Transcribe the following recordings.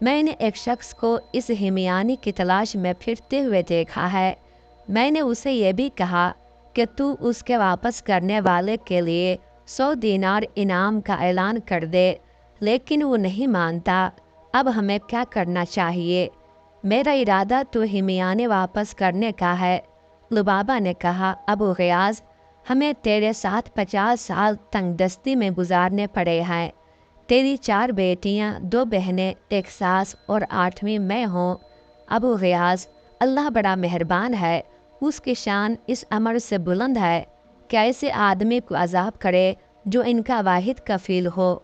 میں نے ایک شخص کو اس ہمیانی کی تلاش میں پھرتے ہوئے دیکھا ہے۔ میں نے اسے یہ بھی کہا کہ تو اس کے واپس کرنے والے کے لیے 100 دینار انعام کا اعلان کر دے، لیکن وہ نہیں مانتا۔ اب ہمیں کیا کرنا چاہیے؟ میرا ارادہ تو ہمیانے واپس کرنے کا ہے۔ لبابہ نے کہا، ابو غیاث، ہمیں تیرے ساتھ 50 سال تنگ دستی میں گزارنے پڑے ہیں۔ تیری 4 بیٹیاں، 2 بہنیں، 1 ساس اور 8ویں میں ہوں۔ ابو غیاث، اللہ بڑا مہربان ہے، اس کی شان اس امر سے بلند ہے کہ ایسے آدمی کو عذاب کرے جو ان کا واحد کفیل ہو۔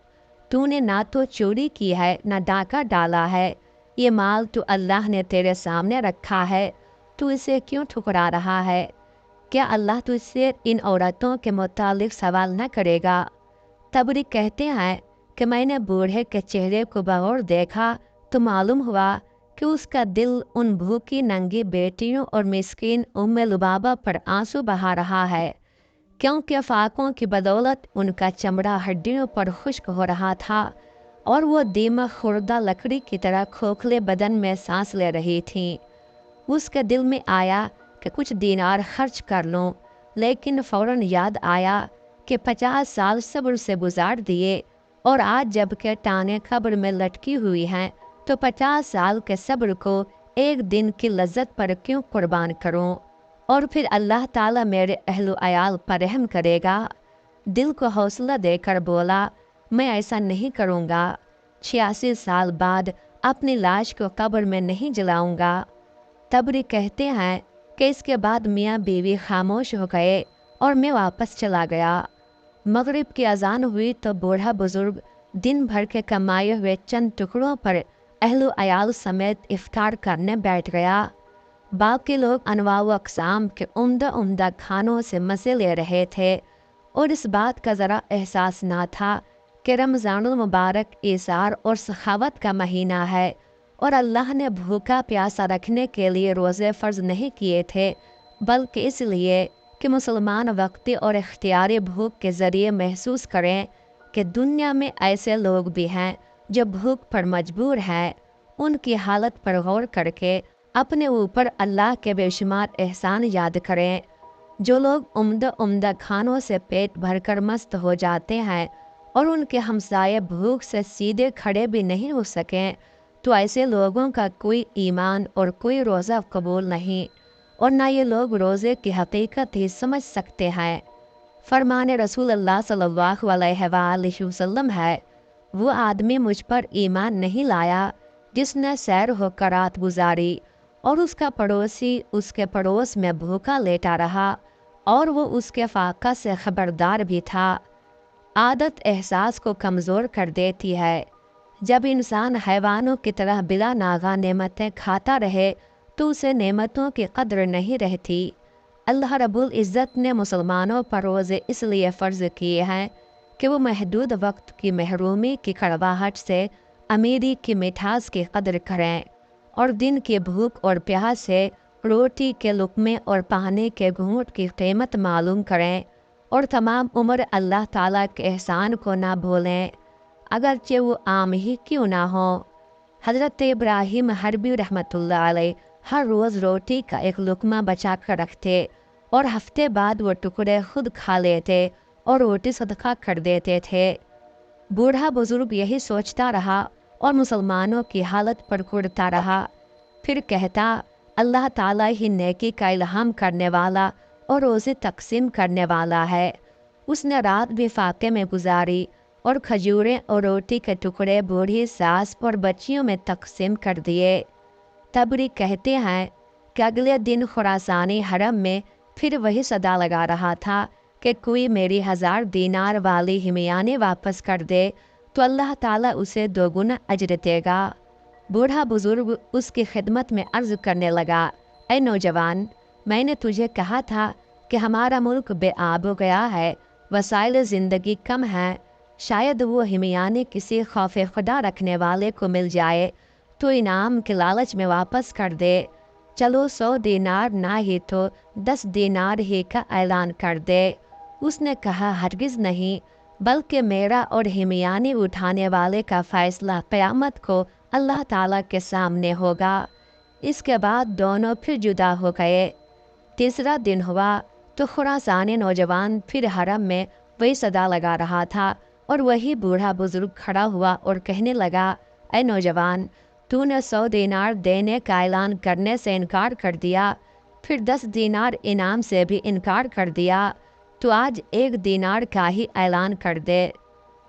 تو نے نہ تو چوری کی ہے نہ ڈاکہ ڈالا ہے، یہ مال تو اللہ نے تیرے سامنے رکھا ہے، تو اسے کیوں ٹھکرا رہا ہے؟ کیا اللہ تجھ سے ان عورتوں کے متعلق سوال نہ کرے گا؟ تبری کہتے ہیں کہ میں نے بوڑھے کے چہرے کو بغور دیکھا تو معلوم ہوا کہ اس کا دل ان بھوکی ننگی بیٹیوں اور مسکین ام لبابہ پر آنسو بہا رہا ہے، کیونکہ فاقوں کی بدولت ان کا چمڑا ہڈیوں پر خشک ہو رہا تھا اور وہ دیمک خوردہ لکڑی کی طرح کھوکھلے بدن میں سانس لے رہی تھیں۔ اس کے دل میں آیا کہ کچھ دینار خرچ کر لوں، لیکن فوراً یاد آیا کہ 50 سال صبر سے گزار دیے اور آج جب کہ ٹانیں قبر میں لٹکی ہوئی ہیں تو 50 سال کے صبر کو ایک دن کی لذت پر کیوں قربان کروں؟ اور پھر اللہ تعالیٰ میرے اہل و عیال پر رحم کرے گا۔ دل کو حوصلہ دے کر بولا، میں ایسا نہیں کروں گا۔ 86 سال بعد اپنی لاش کو قبر میں نہیں جلاؤں گا۔ تبری کہتے ہیں کہ اس کے بعد میاں بیوی خاموش ہو گئے اور میں واپس چلا گیا۔ مغرب کی اذان ہوئی تو بوڑھا بزرگ دن بھر کے کمائے ہوئے چند ٹکڑوں پر اہل و عیال سمیت افطار کرنے بیٹھ گیا۔ باقی لوگ انواع و اقسام کے عمدہ کھانوں سے مزے لے رہے تھے اور اس بات کا ذرا احساس نہ تھا کہ رمضان المبارک ایثار اور سخاوت کا مہینہ ہے اور اللہ نے بھوکا پیاسا رکھنے کے لیے روزے فرض نہیں کیے تھے، بلکہ اس لیے کہ مسلمان وقتی اور اختیاری بھوک کے ذریعے محسوس کریں کہ دنیا میں ایسے لوگ بھی ہیں جو بھوک پر مجبور ہیں۔ ان کی حالت پر غور کر کے اپنے اوپر اللہ کے بے شمار احسان یاد کریں۔ جو لوگ عمدہ کھانوں سے پیٹ بھر کر مست ہو جاتے ہیں اور ان کے ہمسائے بھوک سے سیدھے کھڑے بھی نہیں ہو سکیں، تو ایسے لوگوں کا کوئی ایمان اور کوئی روزہ قبول نہیں، اور نہ یہ لوگ روزے کی حقیقت ہی سمجھ سکتے ہیں۔ فرمان رسول اللہ صلی اللہ علیہ وآلہ وسلم ہے، وہ آدمی مجھ پر ایمان نہیں لایا جس نے سیر ہو کر رات گزاری اور اس کا پڑوسی اس کے پڑوس میں بھوکا لیٹا رہا اور وہ اس کے فاقہ سے خبردار بھی تھا۔ عادت احساس کو کمزور کر دیتی ہے۔ جب انسان حیوانوں کی طرح بلا ناغہ نعمتیں کھاتا رہے تو اسے نعمتوں کی قدر نہیں رہتی۔ اللہ رب العزت نے مسلمانوں پر روزے اس لیے فرض کیے ہیں کہ وہ محدود وقت کی محرومی کی کڑواہٹ سے امیری کی مٹھاس کی قدر کریں اور دن کی بھوک اور پیاس سے روٹی کے لقمے اور پانی کے گھونٹ کی قیمت معلوم کریں اور تمام عمر اللہ تعالیٰ کے احسان کو نہ بھولیں، اگرچہ وہ عام ہی کیوں نہ ہوں۔ حضرت ابراہیم حربی رحمۃ اللہ علیہ ہر روز روٹی کا ایک لقمہ بچا کر رکھتے اور ہفتے بعد وہ ٹکڑے خود کھا لیتے اور روٹی صدقہ کر دیتے تھے۔ بوڑھا بزرگ یہی سوچتا رہا اور مسلمانوں کی حالت پر کڑتا رہا، پھر کہتا، اللہ تعالیٰ ہی نیکی کا الہام کرنے والا اور روزے تقسیم کرنے والا ہے۔ اس نے رات بھی فاقے میں گزاری اور کھجوریں اور روٹی کے ٹکڑے بوڑھی ساس اور بچیوں میں تقسیم کر دیے۔ تبری کہتے ہیں کہ اگلے دن خراسانی حرم میں پھر وہی صدا لگا رہا تھا کہ کوئی میری 1000 دینار والی ہمیانے واپس کر دے تو اللہ تعالیٰ اسے 2 گنا اجر دے گا۔ بوڑھا بزرگ اس کی خدمت میں عرض کرنے لگا، اے نوجوان، میں نے تجھے کہا تھا کہ ہمارا ملک بے آب ہو گیا ہے، وسائل زندگی کم ہیں، شاید وہ ہمیانے کسی خوف خدا رکھنے والے کو مل جائے تو انعام کے لالچ میں واپس کر دے۔ چلو 100 دینار نہ ہی تو 10 دینار ہی کا اعلان کر دے۔ اس نے کہا، ہرگز نہیں، بلکہ میرا اور ہمیانے اٹھانے والے کا فیصلہ قیامت کو اللہ تعالیٰ کے سامنے ہوگا۔ اس کے بعد دونوں پھر جدا ہو گئے۔ تیسرا دن ہوا تو خراسانی نوجوان پھر حرم میں وہی صدا لگا رہا تھا، اور وہی بوڑھا بزرگ کھڑا ہوا اور کہنے لگا، اے نوجوان، تو نے 100 دینار دینے کا اعلان کرنے سے انکار کر دیا، پھر 10 دینار انعام سے بھی انکار کر دیا، تو آج 1 دینار کا ہی اعلان کر دے۔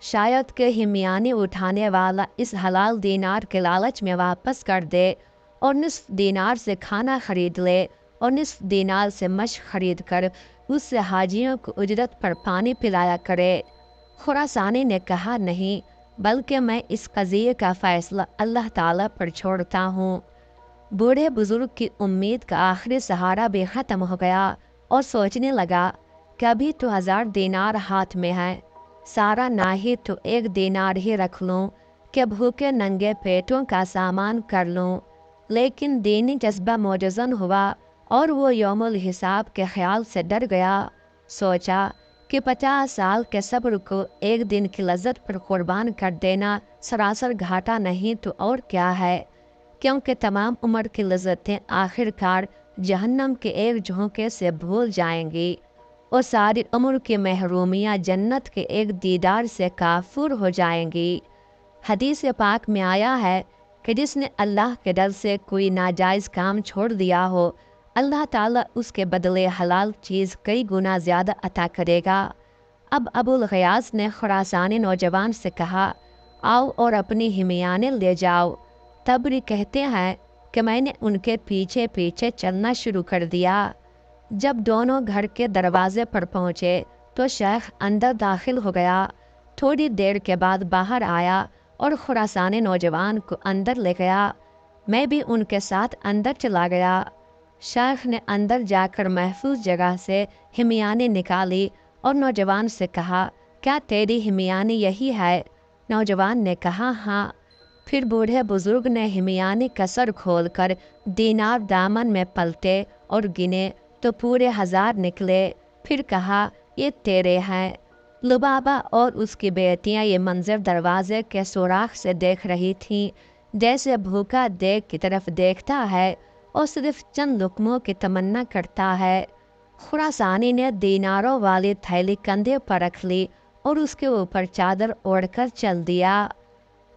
شاید کہ ہمیانی اٹھانے والا اس حلال دینار کے لالچ میں واپس کر دے اور نصف دینار سے کھانا خرید لے اور نصف دینار سے مشق خرید کر اس سے حاجیوں کو اجرت پر پانی پلایا کرے۔ خراسانی نے کہا، نہیں، بلکہ میں اس قضیے کا فیصلہ اللہ تعالیٰ پر چھوڑتا ہوں۔ بوڑھے بزرگ کی امید کا آخری سہارا بھی ختم ہو گیا اور سوچنے لگا کہ ابھی تو 1000 دینار ہاتھ میں ہے، سارا نہ ہی تو 1 دینار ہی رکھ لوں کہ بھوکے ننگے پیٹوں کا سامان کر لوں۔ لیکن دینی جذبہ موجزن ہوا اور وہ یوم الحساب کے خیال سے ڈر گیا۔ سوچا کہ 50 سال کے صبر کو 1 دن کی لذت پر قربان کر دینا سراسر گھاٹا نہیں تو اور کیا ہے، کیونکہ تمام عمر کی لذتیں آخر کار جہنم کے ایک جھونکے سے بھول جائیں گی، اور ساری عمر کی محرومیاں جنت کے ایک دیدار سے کافور ہو جائیں گی۔ حدیث پاک میں آیا ہے کہ جس نے اللہ کے ڈر سے کوئی ناجائز کام چھوڑ دیا ہو، اللہ تعالیٰ اس کے بدلے حلال چیز کئی گنا زیادہ عطا کرے گا۔ اب ابو الغیاث نے خراسانی نوجوان سے کہا، آؤ اور اپنی ہمیانے لے جاؤ۔ تبری کہتے ہیں کہ میں نے ان کے پیچھے پیچھے چلنا شروع کر دیا۔ جب دونوں گھر کے دروازے پر پہنچے تو شیخ اندر داخل ہو گیا۔ تھوڑی دیر کے بعد باہر آیا اور خراسانی نوجوان کو اندر لے گیا۔ میں بھی ان کے ساتھ اندر چلا گیا۔ شیخ نے اندر جا کر محفوظ جگہ سے ہمیانی نکالی اور نوجوان سے کہا، کیا تیری ہمیانی یہی ہے؟ نوجوان نے کہا، ہاں۔ پھر بوڑھے بزرگ نے ہمیانی کا سر کھول کر دینار دامن میں پلٹے اور گنے تو پورے 1000 نکلے۔ پھر کہا، یہ تیرے ہیں۔ لبابہ اور اس کی بیٹیاں یہ منظر دروازے کے سوراخ سے دیکھ رہی تھیں، جیسے بھوکا دیگ کی طرف دیکھتا ہے اور صرف چند لقموں کی تمنا کرتا ہے۔ خراسانی نے دیناروں والی تھیلی کندھے پر رکھ لی اور اس کے اوپر چادر اوڑھ کر چل دیا۔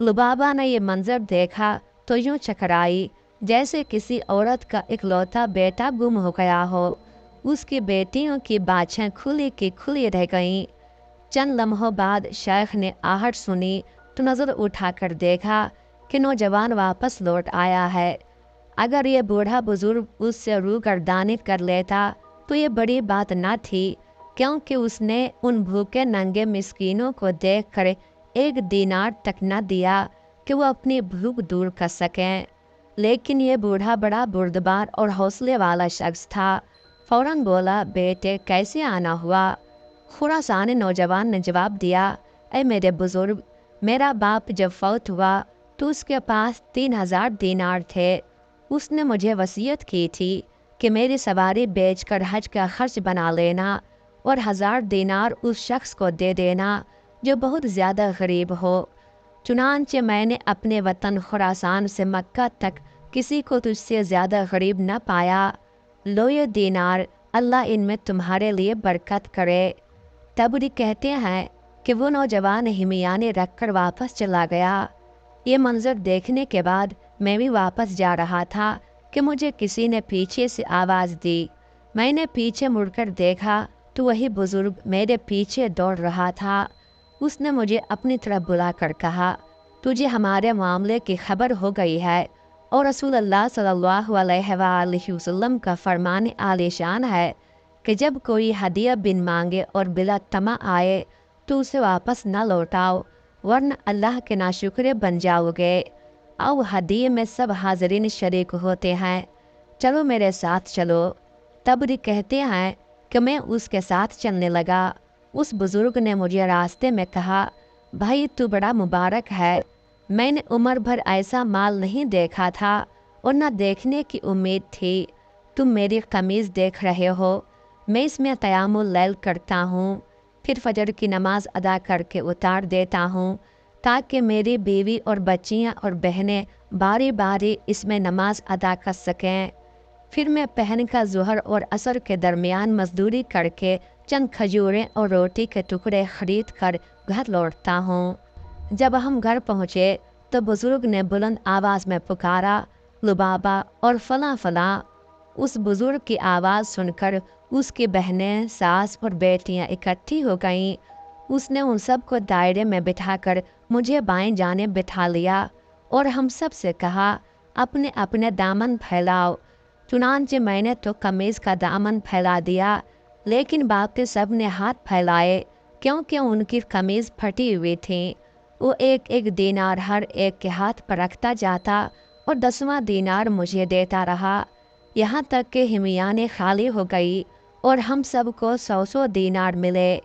لبابہ نے یہ منظر دیکھا تو یوں چکرائی جیسے کسی عورت کا اکلوتا بیٹا گم ہو گیا ہو۔ اس کی بیٹیوں کی باچھیں کھلی کی کھلی رہ گئیں۔ چند لمحوں بعد شیخ نے آہٹ سنی تو نظر اٹھا کر دیکھا کہ نوجوان واپس لوٹ آیا ہے۔ اگر یہ بوڑھا بزرگ اس سے روگردانی کر لیتا تو یہ بڑی بات نہ تھی، کیونکہ اس نے ان بھوکے ننگے مسکینوں کو دیکھ کر 1 دینار تک نہ دیا کہ وہ اپنی بھوک دور کر سکیں۔ لیکن یہ بوڑھا بڑا بردبار اور حوصلے والا شخص تھا۔ فوراً بولا، بیٹے کیسے آنا ہوا؟ خراسانی نوجوان نے جواب دیا، اے میرے بزرگ، میرا باپ جب فوت ہوا تو اس کے پاس 3000 دینار تھے۔ اس نے مجھے وصیت کی تھی کہ میری سواری بیچ کر حج کا خرچ بنا لینا اور 1000 دینار اس شخص کو دے دینا جو بہت زیادہ غریب ہو۔ چنانچہ میں نے اپنے وطن خراسان سے مکہ تک کسی کو تجھ سے زیادہ غریب نہ پایا۔ لو یہ دینار، اللہ ان میں تمہارے لیے برکت کرے۔ تبری کہتے ہیں کہ وہ نوجوان ہمیانے رکھ کر واپس چلا گیا۔ یہ منظر دیکھنے کے بعد میں بھی واپس جا رہا تھا کہ مجھے کسی نے پیچھے سے آواز دی۔ میں نے پیچھے مڑ کر دیکھا تو وہی بزرگ میرے پیچھے دوڑ رہا تھا۔ اس نے مجھے اپنی طرف بلا کر کہا، تجھے ہمارے معاملے کی خبر ہو گئی ہے، اور رسول اللہ صلی اللہ علیہ وآلہ وسلم کا فرمان عالی شان ہے کہ جب کوئی ہدیہ بن مانگے اور بلا طمع آئے تو اسے واپس نہ لوٹاؤ، ورنہ اللہ کے ناشکرے بن جاؤ گے۔ او ہدیے میں سب حاضرین شریک ہوتے ہیں، چلو میرے ساتھ چلو۔ تبری کہتے ہیں کہ میں اس کے ساتھ چلنے لگا۔ اس بزرگ نے مجھے راستے میں کہا، بھائی تو بڑا مبارک ہے، میں نے عمر بھر ایسا مال نہیں دیکھا تھا اور نہ دیکھنے کی امید تھی۔ تم میری قمیض دیکھ رہے ہو، میں اس میں قیام اللیل کرتا ہوں، پھر فجر کی نماز ادا کر کے اتار دیتا ہوں تاکہ میری بیوی اور بچیاں اور بہنیں باری باری اس میں نماز ادا کر سکیں۔ پھر میں پہن کا ظہر اور عصر کے درمیان مزدوری کر کے چند کھجوریں اور روٹی کے ٹکڑے خرید کر گھر لوٹتا ہوں۔ جب ہم گھر پہنچے تو بزرگ نے بلند آواز میں پکارا، لبابہ اور فلاں فلاں۔ اس بزرگ کی آواز سن کر اس کی بہنیں، ساس اور بیٹیاں اکٹھی ہو گئیں۔ اس نے ان سب کو دائرے میں بٹھا کر مجھے بائیں جانب بٹھا لیا اور ہم سب سے کہا، اپنے اپنے دامن پھیلاؤ۔ چنانچہ میں نے تو قمیض کا دامن پھیلا دیا، لیکن باقی سب نے ہاتھ پھیلائے کیونکہ ان کی قمیض پھٹی ہوئی تھی۔ وہ ایک ایک دینار ہر ایک کے ہاتھ پر رکھتا جاتا اور 10واں دینار مجھے دیتا رہا، یہاں تک کہ ہمیانے خالی ہو گئی اور ہم سب کو 100 دینار ملے۔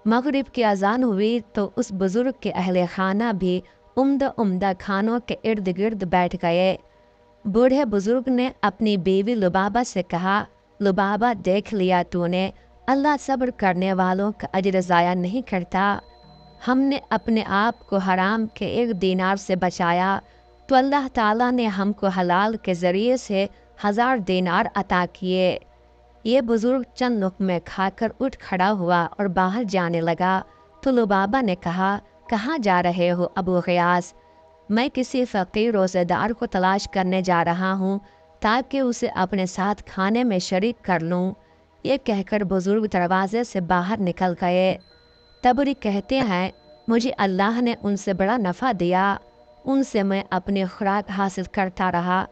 مغرب کی اذان ہوئی تو اس بزرگ کے اہل خانہ بھی عمدہ عمدہ کھانوں کے ارد گرد بیٹھ گئے۔ بوڑھے بزرگ نے اپنی بیوی لبابہ سے کہا، لبابہ دیکھ لیا تو نے، اللہ صبر کرنے والوں کا اجر ضائع نہیں کرتا۔ ہم نے اپنے آپ کو حرام کے 1 دینار سے بچایا تو اللہ تعالیٰ نے ہم کو حلال کے ذریعے سے 1000 دینار عطا کیے۔ یہ بزرگ چند لقمے کھا کر اٹھ کھڑا ہوا اور باہر جانے لگا تو لبابہ نے کہا، کہاں جا رہے ہو ابو غیاث؟ میں کسی فقیر روزے دار کو تلاش کرنے جا رہا ہوں تاکہ اسے اپنے ساتھ کھانے میں شریک کر لوں۔ یہ کہہ کر بزرگ دروازے سے باہر نکل گئے۔ تبری کہتے ہیں، مجھے اللہ نے ان سے بڑا نفع دیا، ان سے میں اپنی خوراک حاصل کرتا رہا۔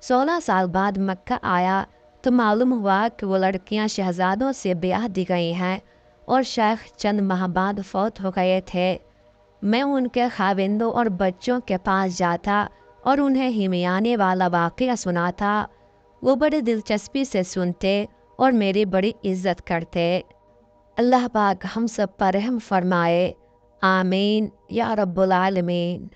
16 سال بعد مکہ آیا تو معلوم ہوا کہ وہ لڑکیاں شہزادوں سے بیاہ دی گئی ہیں اور شیخ چند ماہ بعد فوت ہو گئے تھے۔ میں ان کے خاوندوں اور بچوں کے پاس جاتا اور انہیں ہمیانے والا واقعہ سناتا۔ وہ بڑی دلچسپی سے سنتے اور میری بڑی عزت کرتے۔ اللہ پاک ہم سب پر رحم فرمائے، آمین یا رب العالمین۔